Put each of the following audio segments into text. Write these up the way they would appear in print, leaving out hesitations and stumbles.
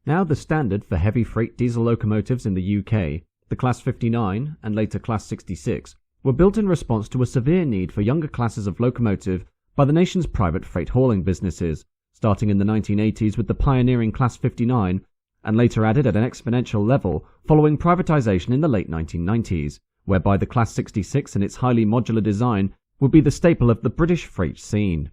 Now the standard for heavy freight diesel locomotives in the UK, the Class 59 and later Class 66, were built in response to a severe need for younger classes of locomotive by the nation's private freight hauling businesses, starting in the 1980s with the pioneering Class 59 and later added at an exponential level following privatisation in the late 1990s, whereby the Class 66 and its highly modular design would be the staple of the British freight scene.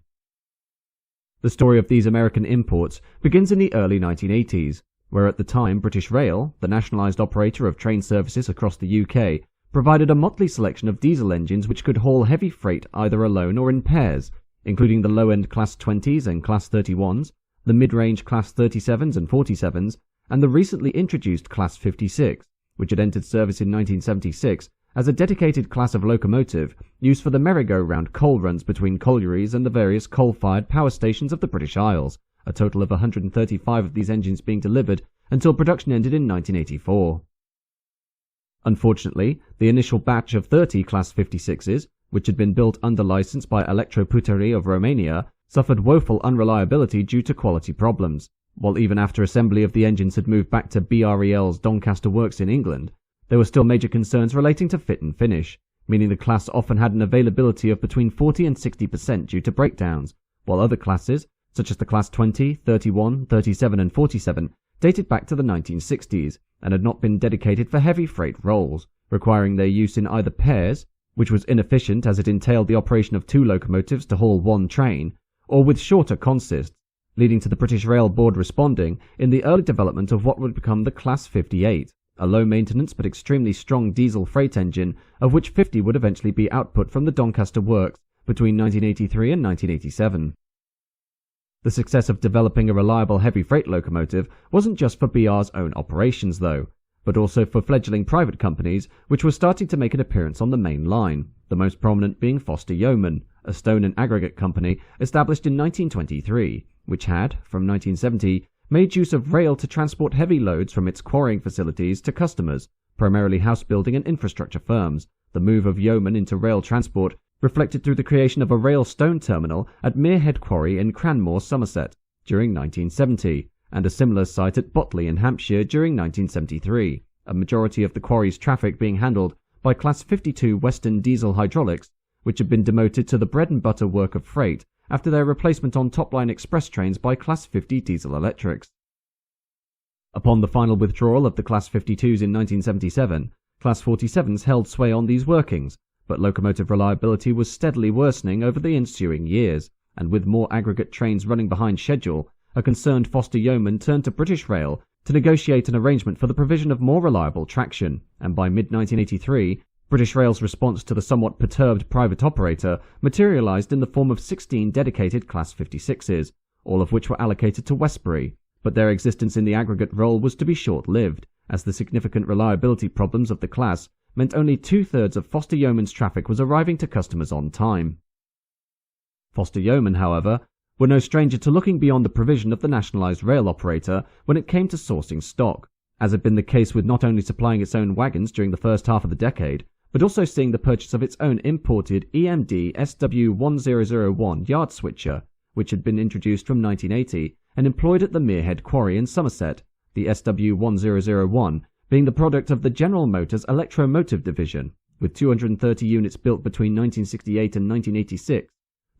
The story of these American imports begins in the early 1980s, where at the time British Rail, the nationalised operator of train services across the UK, provided a motley selection of diesel engines which could haul heavy freight either alone or in pairs, including the low-end Class 20s and Class 31s, the mid-range Class 37s and 47s, and the recently introduced Class 56, which had entered service in 1976 as a dedicated class of locomotive used for the merry-go-round coal runs between collieries and the various coal-fired power stations of the British Isles, a total of 135 of these engines being delivered until production ended in 1984. Unfortunately, the initial batch of 30 Class 56s, which had been built under license by Electroputerii of Romania, suffered woeful unreliability due to quality problems, while even after assembly of the engines had moved back to BREL's Doncaster works in England, there were still major concerns relating to fit and finish, meaning the class often had an availability of between 40 and 60% due to breakdowns, while other classes, such as the Class 20, 31, 37 and 47, dated back to the 1960s and had not been dedicated for heavy freight rolls, requiring their use in either pairs, which was inefficient as it entailed the operation of 2 locomotives to haul 1 train, or with shorter consists, leading to the British Rail Board responding in the early development of what would become the Class 58, a low-maintenance but extremely strong diesel freight engine, of which 50 would eventually be output from the Doncaster works between 1983 and 1987. The success of developing a reliable heavy freight locomotive wasn't just for BR's own operations though, but also for fledgling private companies which were starting to make an appearance on the main line, the most prominent being Foster Yeoman, a stone and aggregate company established in 1923, which had, from 1970, made use of rail to transport heavy loads from its quarrying facilities to customers, primarily house building and infrastructure firms. The move of Yeoman into rail transport reflected through the creation of a rail stone terminal at Merehead Quarry in Cranmore, Somerset, during 1970, and a similar site at Botley in Hampshire during 1973, a majority of the quarry's traffic being handled by Class 52 Western Diesel Hydraulics, which had been demoted to the bread-and-butter work of freight after their replacement on top-line express trains by Class 50 Diesel Electrics. Upon the final withdrawal of the Class 52s in 1977, Class 47s held sway on these workings, but locomotive reliability was steadily worsening over the ensuing years, and with more aggregate trains running behind schedule, a concerned Foster Yeoman turned to British Rail to negotiate an arrangement for the provision of more reliable traction, and by mid-1983, British Rail's response to the somewhat perturbed private operator materialised in the form of 16 dedicated Class 56s, all of which were allocated to Westbury, but their existence in the aggregate role was to be short-lived, as the significant reliability problems of the class meant only 2/3 of Foster Yeoman's traffic was arriving to customers on time. Foster Yeoman, however, were no stranger to looking beyond the provision of the nationalised rail operator when it came to sourcing stock, as had been the case with not only supplying its own wagons during the first half of the decade, but also seeing the purchase of its own imported EMD SW1001 yard switcher, which had been introduced from 1980 and employed at the Merehead Quarry in Somerset, the SW1001 being the product of the General Motors Electromotive Division, with 230 units built between 1968 and 1986,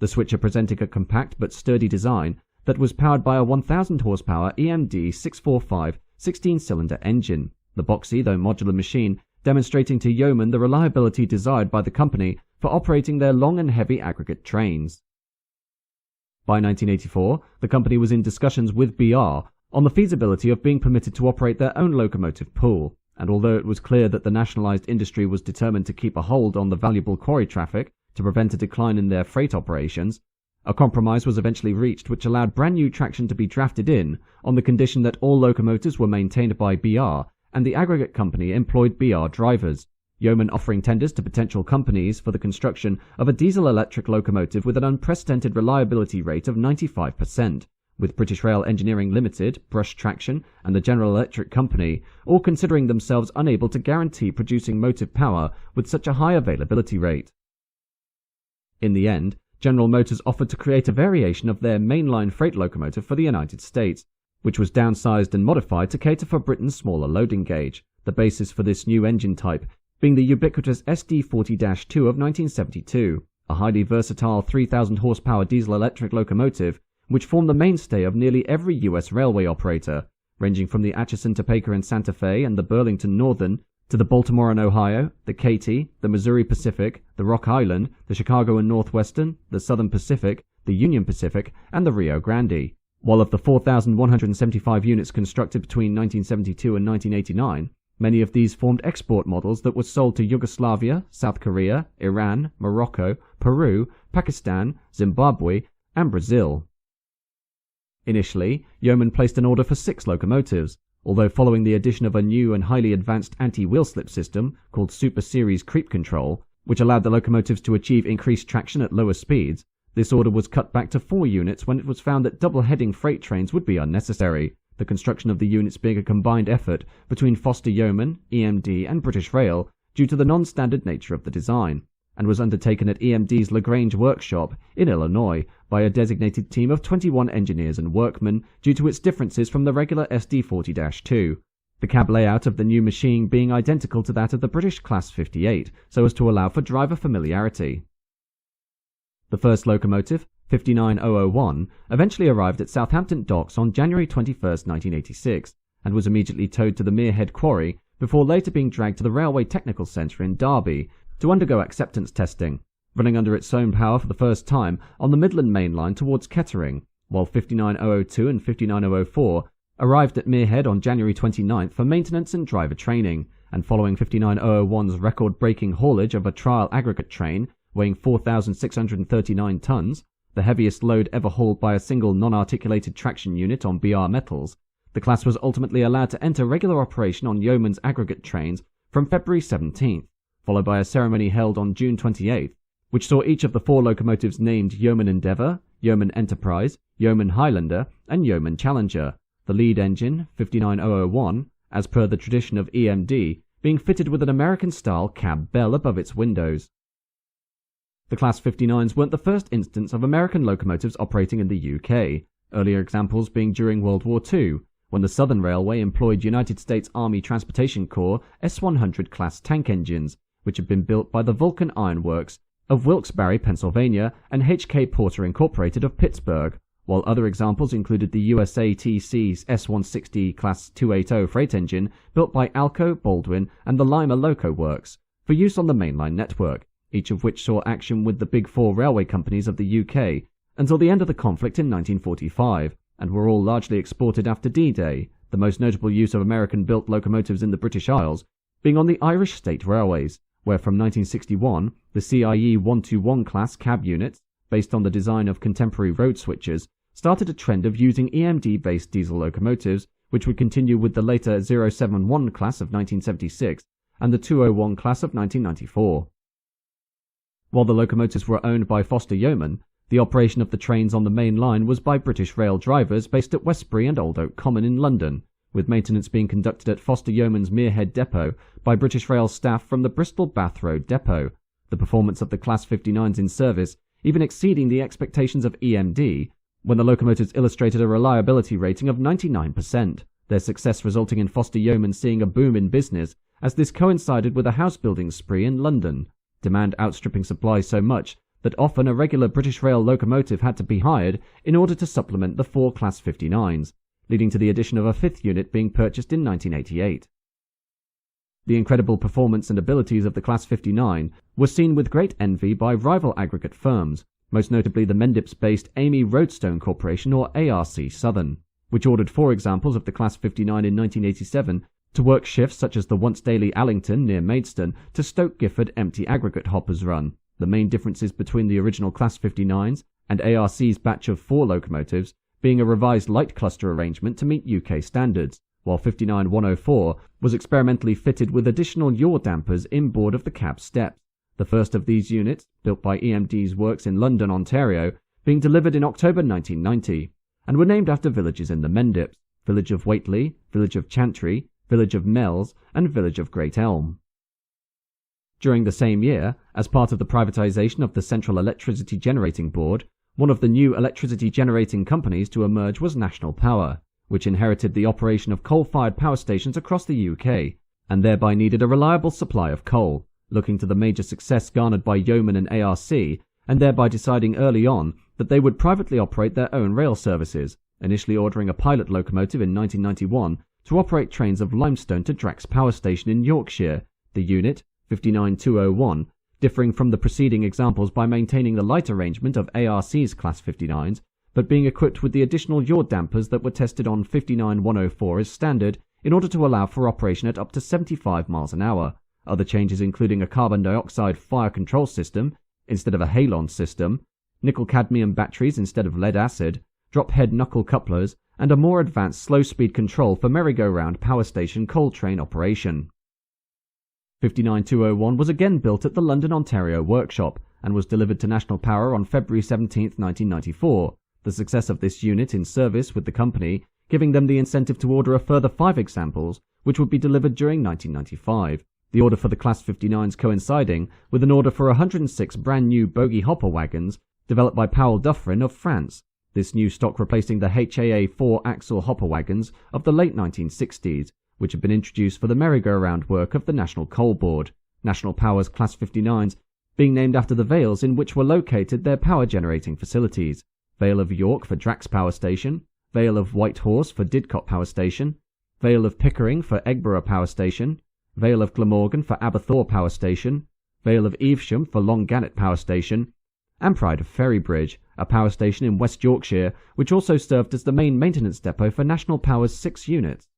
the switcher presenting a compact but sturdy design that was powered by a 1,000 horsepower EMD 645 16-cylinder engine, the boxy though modular machine demonstrating to Yeoman the reliability desired by the company for operating their long and heavy aggregate trains. By 1984, the company was in discussions with BR on the feasibility of being permitted to operate their own locomotive pool, and although it was clear that the nationalised industry was determined to keep a hold on the valuable quarry traffic to prevent a decline in their freight operations, a compromise was eventually reached which allowed brand new traction to be drafted in on the condition that all locomotives were maintained by BR and the aggregate company employed BR drivers, Yeoman offering tenders to potential companies for the construction of a diesel-electric locomotive with an unprecedented reliability rate of 95%, with British Rail Engineering Limited, Brush Traction, and the General Electric Company all considering themselves unable to guarantee producing motive power with such a high availability rate. In the end, General Motors offered to create a variation of their mainline freight locomotive for the United States, which was downsized and modified to cater for Britain's smaller loading gauge, the basis for this new engine type being the ubiquitous SD40-2 of 1972, a highly versatile 3,000 horsepower diesel-electric locomotive which formed the mainstay of nearly every US railway operator, ranging from the Atchison, Topeka and Santa Fe and the Burlington Northern to the Baltimore and Ohio, the Katy, the Missouri Pacific, the Rock Island, the Chicago and Northwestern, the Southern Pacific, the Union Pacific, and the Rio Grande. While of the 4,175 units constructed between 1972 and 1989, many of these formed export models that were sold to Yugoslavia, South Korea, Iran, Morocco, Peru, Pakistan, Zimbabwe, and Brazil. Initially, Yeoman placed an order for 6 locomotives, although following the addition of a new and highly advanced anti-wheel slip system called Super Series Creep Control, which allowed the locomotives to achieve increased traction at lower speeds, this order was cut back to 4 units when it was found that double-heading freight trains would be unnecessary, the construction of the units being a combined effort between Foster Yeoman, EMD and British Rail due to the non-standard nature of the design, and was undertaken at EMD's LaGrange workshop in Illinois by a designated team of 21 engineers and workmen due to its differences from the regular SD40-2. The cab layout of the new machine being identical to that of the British Class 58, so as to allow for driver familiarity. The first locomotive, 59001, eventually arrived at Southampton Docks on January 21, 1986, and was immediately towed to the Merehead Quarry before later being dragged to the Railway Technical Centre in Derby to undergo acceptance testing, running under its own power for the first time on the Midland Main Line towards Kettering, while 59002 and 59004 arrived at Merehead on January 29 for maintenance and driver training, and following 59001's record-breaking haulage of a trial aggregate train weighing 4,639 tons, the heaviest load ever hauled by a single non-articulated traction unit on BR metals, the class was ultimately allowed to enter regular operation on Yeoman's aggregate trains from February 17th, followed by a ceremony held on June 28th, which saw each of the 4 locomotives named Yeoman Endeavour, Yeoman Enterprise, Yeoman Highlander, and Yeoman Challenger, the lead engine, 59001, as per the tradition of EMD, being fitted with an American-style cab bell above its windows. The Class 59s weren't the first instance of American locomotives operating in the UK, earlier examples being during World War II, when the Southern Railway employed United States Army Transportation Corps S-100 class tank engines, which had been built by the Vulcan Iron Works of Wilkes-Barre, Pennsylvania, and H.K. Porter Incorporated of Pittsburgh, while other examples included the USATC's S-160 Class 280 freight engine built by Alco, Baldwin, and the Lima Loco Works, for use on the mainline network, each of which saw action with the Big Four railway companies of the UK until the end of the conflict in 1945, and were all largely exported after D-Day, the most notable use of American-built locomotives in the British Isles being on the Irish State Railways, where from 1961 the CIE 121 class cab units, based on the design of contemporary road switches, started a trend of using EMD-based diesel locomotives, which would continue with the later 071 class of 1976 and the 201 class of 1994. While the locomotives were owned by Foster Yeoman, the operation of the trains on the main line was by British Rail drivers based at Westbury and Old Oak Common in London, with maintenance being conducted at Foster Yeoman's Merehead Depot by British Rail staff from the Bristol Bath Road Depot, the performance of the Class 59s in service even exceeding the expectations of EMD, when the locomotives illustrated a reliability rating of 99%, their success resulting in Foster Yeoman seeing a boom in business as this coincided with a house-building spree in London, demand outstripping supply so much that often a regular British Rail locomotive had to be hired in order to supplement the 4 Class 59s, leading to the addition of a 5th unit being purchased in 1988. The incredible performance and abilities of the Class 59 were seen with great envy by rival aggregate firms, most notably the Mendips-based Amy Roadstone Corporation or ARC Southern, which ordered 4 examples of the Class 59 in 1987 to work shifts such as the once daily Allington near Maidstone to Stoke Gifford empty aggregate hoppers run, the main differences between the original Class 59s and ARC's batch of 4 locomotives being a revised light cluster arrangement to meet UK standards, while 59104 was experimentally fitted with additional yaw dampers inboard of the cab steps, the first of these units, built by EMD's works in London, Ontario, being delivered in October 1990, and were named after villages in the Mendips, village of Waitley, village of Chantry, village of Mells, and village of Great Elm. During the same year, as part of the privatisation of the Central Electricity Generating Board, one of the new electricity generating companies to emerge was National Power, which inherited the operation of coal-fired power stations across the UK, and thereby needed a reliable supply of coal, looking to the major success garnered by Yeoman and ARC, and thereby deciding early on that they would privately operate their own rail services, initially ordering a pilot locomotive in 1991 to operate trains of limestone to Drax Power Station in Yorkshire, the unit, 59201, differing from the preceding examples by maintaining the light arrangement of ARC's Class 59s, but being equipped with the additional yaw dampers that were tested on 59104 as standard in order to allow for operation at up to 75 miles an hour. Other changes including a carbon dioxide fire control system instead of a halon system, nickel-cadmium batteries instead of lead-acid, drop-head knuckle couplers, and a more advanced slow-speed control for merry-go-round power station coal train operation. 59201 was again built at the London, Ontario workshop and was delivered to National Power on February 17, 1994. The success of this unit in service with the company giving them the incentive to order a further 5 examples, which would be delivered during 1995. The order for the Class 59s coinciding with an order for 106 brand new bogie hopper wagons developed by Powell Dufferin of France. This new stock replacing the HAA 4-axle hopper wagons of the late 1960s, which had been introduced for the merry-go-round work of the National Coal Board. National Power's Class 59s being named after the vales in which were located their power-generating facilities. Vale of York for Drax Power Station, Vale of Whitehorse for Didcot Power Station, Vale of Pickering for Eggborough Power Station, Vale of Glamorgan for Aberthaw Power Station, Vale of Evesham for Longannet Power Station, and Pride of Ferrybridge, a power station in West Yorkshire which also served as the main maintenance depot for National Power's 6 units.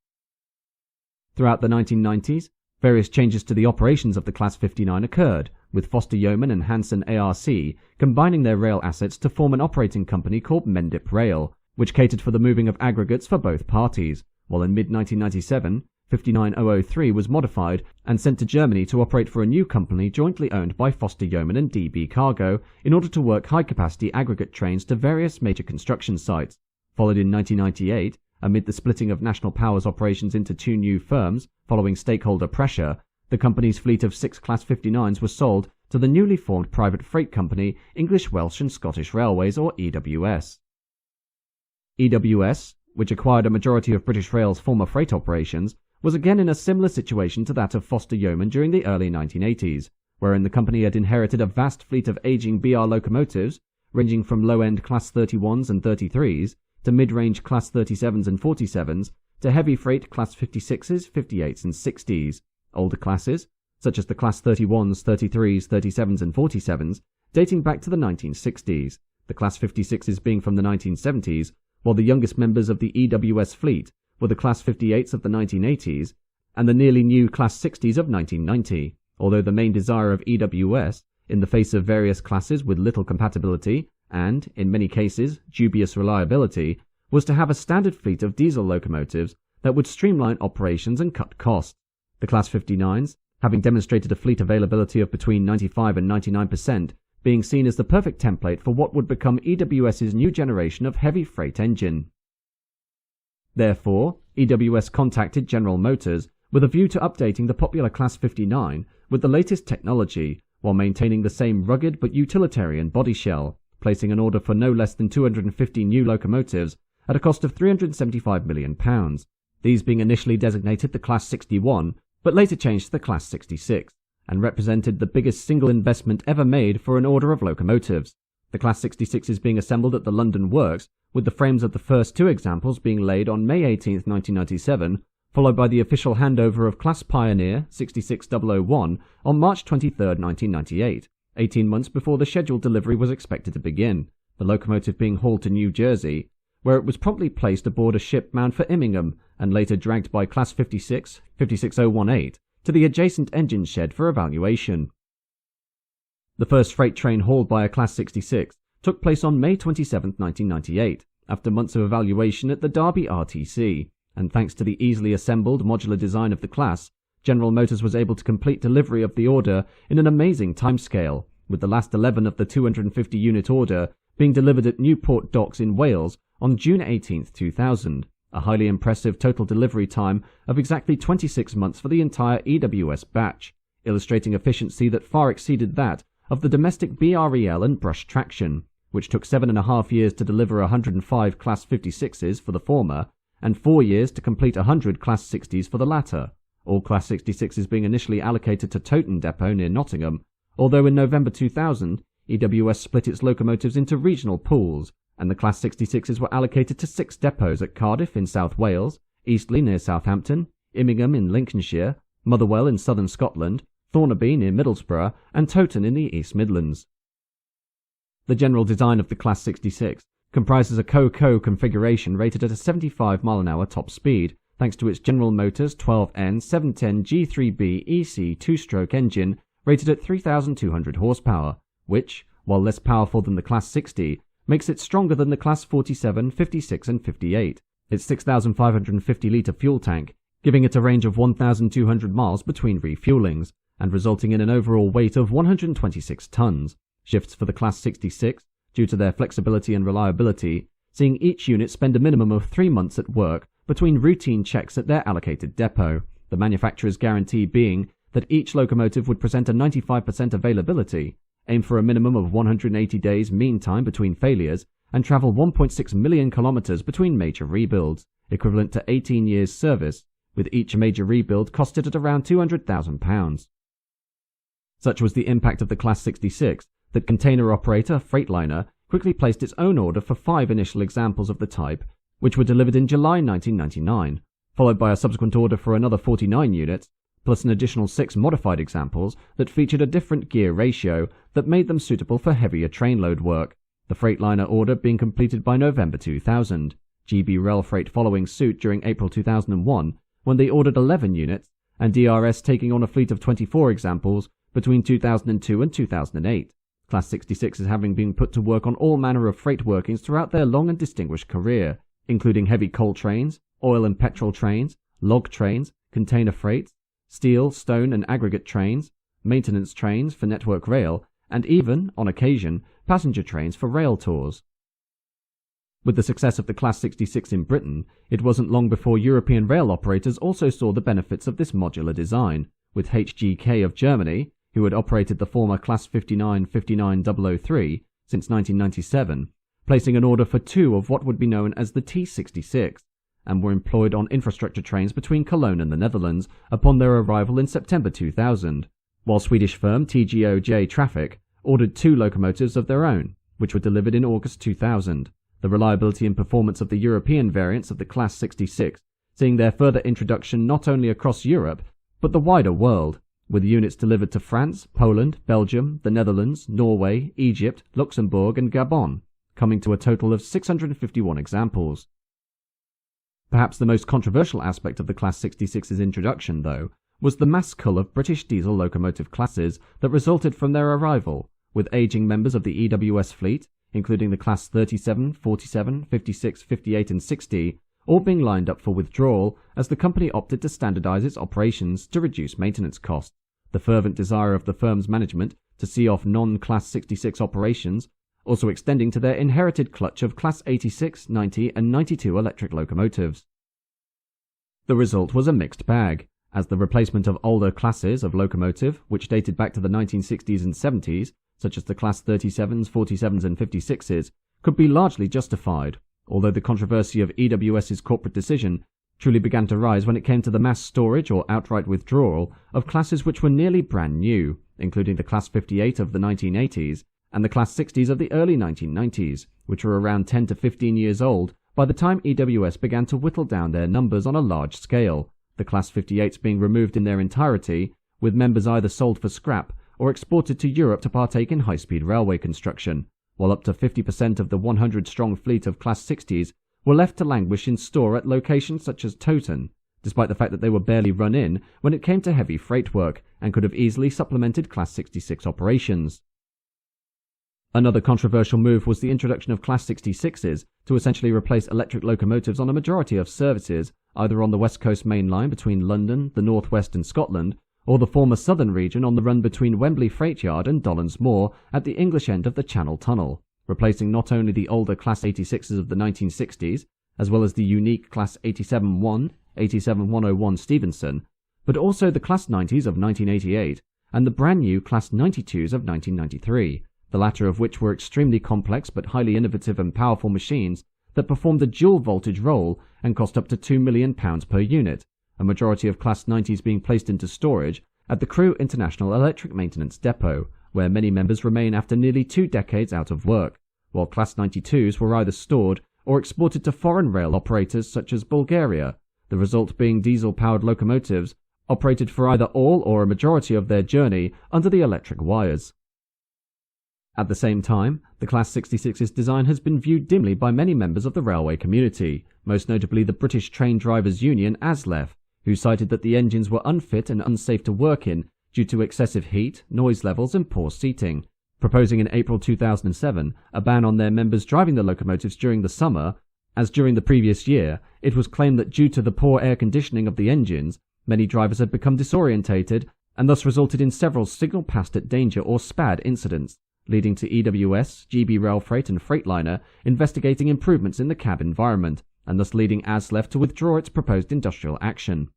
Throughout the 1990s, various changes to the operations of the Class 59 occurred, with Foster Yeoman and Hanson ARC combining their rail assets to form an operating company called Mendip Rail, which catered for the moving of aggregates for both parties, while in mid-1997, 59003 was modified and sent to Germany to operate for a new company jointly owned by Foster Yeoman and DB Cargo in order to work high-capacity aggregate trains to various major construction sites. Followed in 1998, amid the splitting of National Power's operations into 2 new firms following stakeholder pressure, the company's fleet of 6 Class 59s was sold to the newly formed private freight company English, Welsh and Scottish Railways, or EWS. EWS, which acquired a majority of British Rail's former freight operations, was again in a similar situation to that of Foster Yeoman during the early 1980s, wherein the company had inherited a vast fleet of aging BR locomotives, ranging from low-end Class 31s and 33s, to mid-range Class 37s and 47s, to heavy freight Class 56s, 58s and 60s. Older classes, such as the Class 31s, 33s, 37s and 47s, dating back to the 1960s, the Class 56s being from the 1970s, while the youngest members of the EWS fleet were the Class 58s of the 1980s and the nearly new Class 60s of 1990, although the main desire of EWS, in the face of various classes with little compatibility and, in many cases, dubious reliability, was to have a standard fleet of diesel locomotives that would streamline operations and cut costs. The Class 59s, having demonstrated a fleet availability of between 95 and 99%, being seen as the perfect template for what would become EWS's new generation of heavy freight engine. Therefore, EWS contacted General Motors with a view to updating the popular Class 59 with the latest technology while maintaining the same rugged but utilitarian body shell, placing an order for no less than 250 new locomotives at a cost of £375 million, these being initially designated the Class 61 but later changed to the Class 66, and represented the biggest single investment ever made for an order of locomotives. The Class 66 is being assembled at the London Works, with the frames of the first 2 examples being laid on May 18, 1997, followed by the official handover of Class Pioneer 66001 on March 23, 1998, 18 months before the scheduled delivery was expected to begin, the locomotive being hauled to New Jersey, where it was promptly placed aboard a ship bound for Immingham and later dragged by Class 56, 56018, to the adjacent engine shed for evaluation. The first freight train hauled by a Class 66 took place on May 27, 1998, after months of evaluation at the Derby RTC, and thanks to the easily assembled modular design of the class, General Motors was able to complete delivery of the order in an amazing timescale, with the last 11 of the 250-unit order being delivered at Newport Docks in Wales on June 18, 2000, a highly impressive total delivery time of exactly 26 months for the entire EWS batch, illustrating efficiency that far exceeded that of the domestic BREL and brush traction, which took 7.5 years to deliver 105 Class 56s for the former, and 4 years to complete 100 Class 60s for the latter, all Class 66s being initially allocated to Toton Depot near Nottingham, although in November 2000, EWS split its locomotives into regional pools, and the Class 66s were allocated to 6 depots at Cardiff in South Wales, Eastleigh near Southampton, Immingham in Lincolnshire, Motherwell in southern Scotland, Thornaby near Middlesbrough, and Toton in the East Midlands. The general design of the Class 66 comprises a co-co configuration rated at a 75 mph top speed, thanks to its General Motors 12N 710 G3B EC 2-stroke engine rated at 3,200 horsepower, which, while less powerful than the Class 60, makes it stronger than the Class 47, 56 and 58. Its 6,550-litre fuel tank, giving it a range of 1,200 miles between refuelings, and resulting in an overall weight of 126 tons. Shifts for the Class 66, due to their flexibility and reliability, seeing each unit spend a minimum of 3 months at work between routine checks at their allocated depot, the manufacturer's guarantee being that each locomotive would present a 95% availability, aim for a minimum of 180 days mean time between failures, and travel 1.6 million kilometers between major rebuilds, equivalent to 18 years service, with each major rebuild costed at around £200,000. Such was the impact of the Class 66 that container operator Freightliner quickly placed its own order for 5 initial examples of the type, which were delivered in July 1999, followed by a subsequent order for another 49 units, plus an additional 6 modified examples that featured a different gear ratio that made them suitable for heavier train load work, the Freightliner order being completed by November 2000, GB Railfreight following suit during April 2001 when they ordered 11 units, and DRS taking on a fleet of 24 examples between 2002 and 2008, Class 66s having been put to work on all manner of freight workings throughout their long and distinguished career, including heavy coal trains, oil and petrol trains, log trains, container freights, steel, stone and aggregate trains, maintenance trains for Network Rail, and even, on occasion, passenger trains for rail tours. With the success of the Class 66 in Britain, it wasn't long before European rail operators also saw the benefits of this modular design, with HGK of Germany, who had operated the former Class 59003 since 1997, placing an order for 2 of what would be known as the T66, and were employed on infrastructure trains between Cologne and the Netherlands upon their arrival in September 2000, while Swedish firm TGOJ Traffic ordered 2 locomotives of their own, which were delivered in August 2000. The reliability and performance of the European variants of the Class 66, seeing their further introduction not only across Europe, but the wider world, with units delivered to France, Poland, Belgium, the Netherlands, Norway, Egypt, Luxembourg and Gabon, coming to a total of 651 examples. Perhaps the most controversial aspect of the Class 66's introduction, though, was the mass cull of British diesel locomotive classes that resulted from their arrival, with ageing members of the EWS fleet, including the Class 37, 47, 56, 58 and 60, all being lined up for withdrawal as the company opted to standardise its operations to reduce maintenance costs. The fervent desire of the firm's management to see off non-Class 66 operations also extending to their inherited clutch of Class 86, 90 and 92 electric locomotives. The result was a mixed bag, as the replacement of older classes of locomotive, which dated back to the 1960s and 70s, such as the Class 37s, 47s and 56s, could be largely justified, although the controversy of EWS's corporate decision truly began to rise when it came to the mass storage or outright withdrawal of classes which were nearly brand new, including the Class 58 of the 1980s and the Class 60s of the early 1990s, which were around 10 to 15 years old by the time EWS began to whittle down their numbers on a large scale, the Class 58s being removed in their entirety, with members either sold for scrap or exported to Europe to partake in high-speed railway construction, while up to 50% of the 100-strong fleet of Class 60s were left to languish in store at locations such as Toton, despite the fact that they were barely run in when it came to heavy freight work and could have easily supplemented Class 66 operations. Another controversial move was the introduction of Class 66s to essentially replace electric locomotives on a majority of services, either on the West Coast Main Line between London, the North West and Scotland, or the former southern region on the run between Wembley Freight Yard and Dollond's Moor at the English end of the Channel Tunnel, replacing not only the older Class 86s of the 1960s, as well as the unique Class 87-1, 87-101 Stevenson, but also the Class 90s of 1988 and the brand new Class 92s of 1993, the latter of which were extremely complex but highly innovative and powerful machines that performed a dual voltage role and cost up to £2 million per unit, a majority of Class 90s being placed into storage at the Crewe International Electric Maintenance Depot, where many members remain after nearly 2 decades out of work, while Class 92s were either stored or exported to foreign rail operators such as Bulgaria, the result being diesel-powered locomotives operated for either all or a majority of their journey under the electric wires. At the same time, the Class 66's design has been viewed dimly by many members of the railway community, most notably the British Train Drivers' Union ASLEF, who cited that the engines were unfit and unsafe to work in due to excessive heat, noise levels and poor seating, proposing in April 2007 a ban on their members driving the locomotives during the summer, as during the previous year it was claimed that due to the poor air conditioning of the engines, many drivers had become disorientated and thus resulted in several signal passed at danger or SPAD incidents, leading to EWS, GB Railfreight and Freightliner investigating improvements in the cab environment, and thus leading ASLEF to withdraw its proposed industrial action.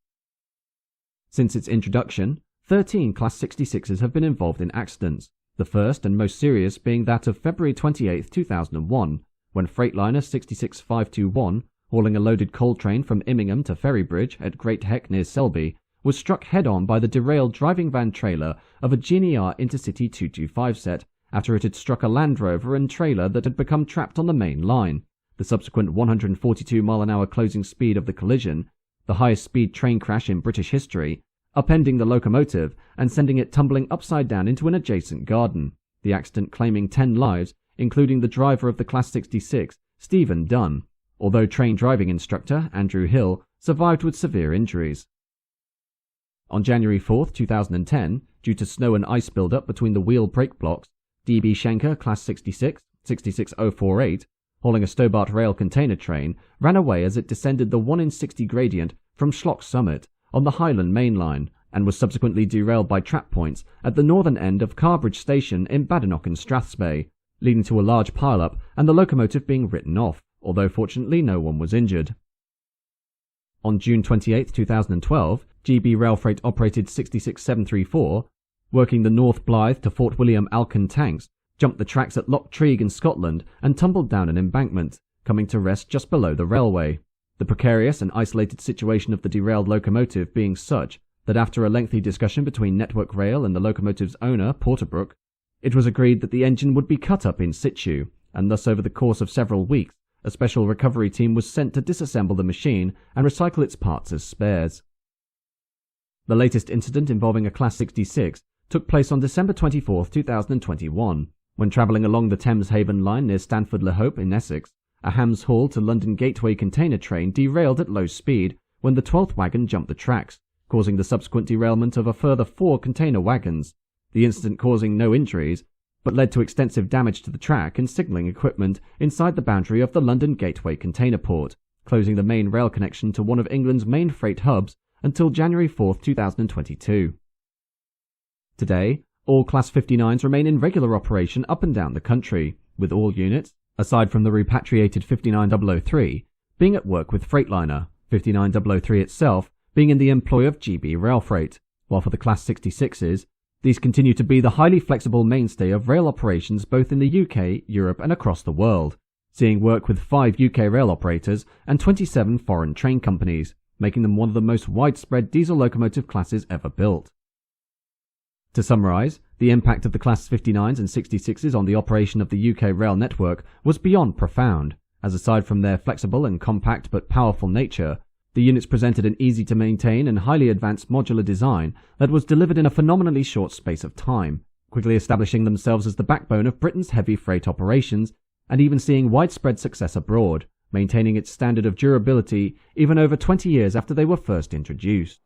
Since its introduction, 13 Class 66s have been involved in accidents, the first and most serious being that of February 28, 2001, when Freightliner 66521, hauling a loaded coal train from Immingham to Ferrybridge at Great Heck near Selby, was struck head-on by the derailed driving van trailer of a GNR Intercity 225 set after it had struck a Land Rover and trailer that had become trapped on the main line. The subsequent 142 mph closing speed of the collision, the highest speed train crash in British history, upending the locomotive and sending it tumbling upside down into an adjacent garden, the accident claiming 10 lives, including the driver of the Class 66, Stephen Dunn, although train driving instructor Andrew Hill survived with severe injuries. On January 4, 2010, due to snow and ice build-up between the wheel brake blocks, DB Schenker Class 66, 66048, hauling a Stobart rail container train, ran away as it descended the 1 in 60 gradient from Schlock Summit on the Highland Main Line, and was subsequently derailed by trap points at the northern end of Carbridge Station in Badenoch and Strathspey, leading to a large pile-up and the locomotive being written off, although fortunately no one was injured. On June 28, 2012, GB Railfreight operated 66734, working the North Blythe to Fort William Alcan tanks, jumped the tracks at Loch Treig in Scotland and tumbled down an embankment, coming to rest just below the railway. The precarious and isolated situation of the derailed locomotive being such that after a lengthy discussion between Network Rail and the locomotive's owner, Porterbrook, it was agreed that the engine would be cut up in situ, and thus over the course of several weeks, a special recovery team was sent to disassemble the machine and recycle its parts as spares. The latest incident involving a Class 66 took place on December 24, 2021, when travelling along the Thames Haven line near Stanford-le-Hope in Essex, a Hams Hall to London Gateway container train derailed at low speed when the 12th wagon jumped the tracks, causing the subsequent derailment of a further 4 container wagons, the incident causing no injuries, but led to extensive damage to the track and signalling equipment inside the boundary of the London Gateway container port, closing the main rail connection to one of England's main freight hubs until January 4, 2022. Today, all Class 59s remain in regular operation up and down the country, with all units, aside from the repatriated 59003, being at work with Freightliner, 59003 itself being in the employ of GB Railfreight, while for the Class 66s, these continue to be the highly flexible mainstay of rail operations both in the UK, Europe and across the world, seeing work with 5 UK rail operators and 27 foreign train companies, making them one of the most widespread diesel locomotive classes ever built. To summarise, the impact of the Class 59s and 66s on the operation of the UK rail network was beyond profound, as aside from their flexible and compact but powerful nature, the units presented an easy-to-maintain and highly advanced modular design that was delivered in a phenomenally short space of time, quickly establishing themselves as the backbone of Britain's heavy freight operations and even seeing widespread success abroad, maintaining its standard of durability even over 20 years after they were first introduced.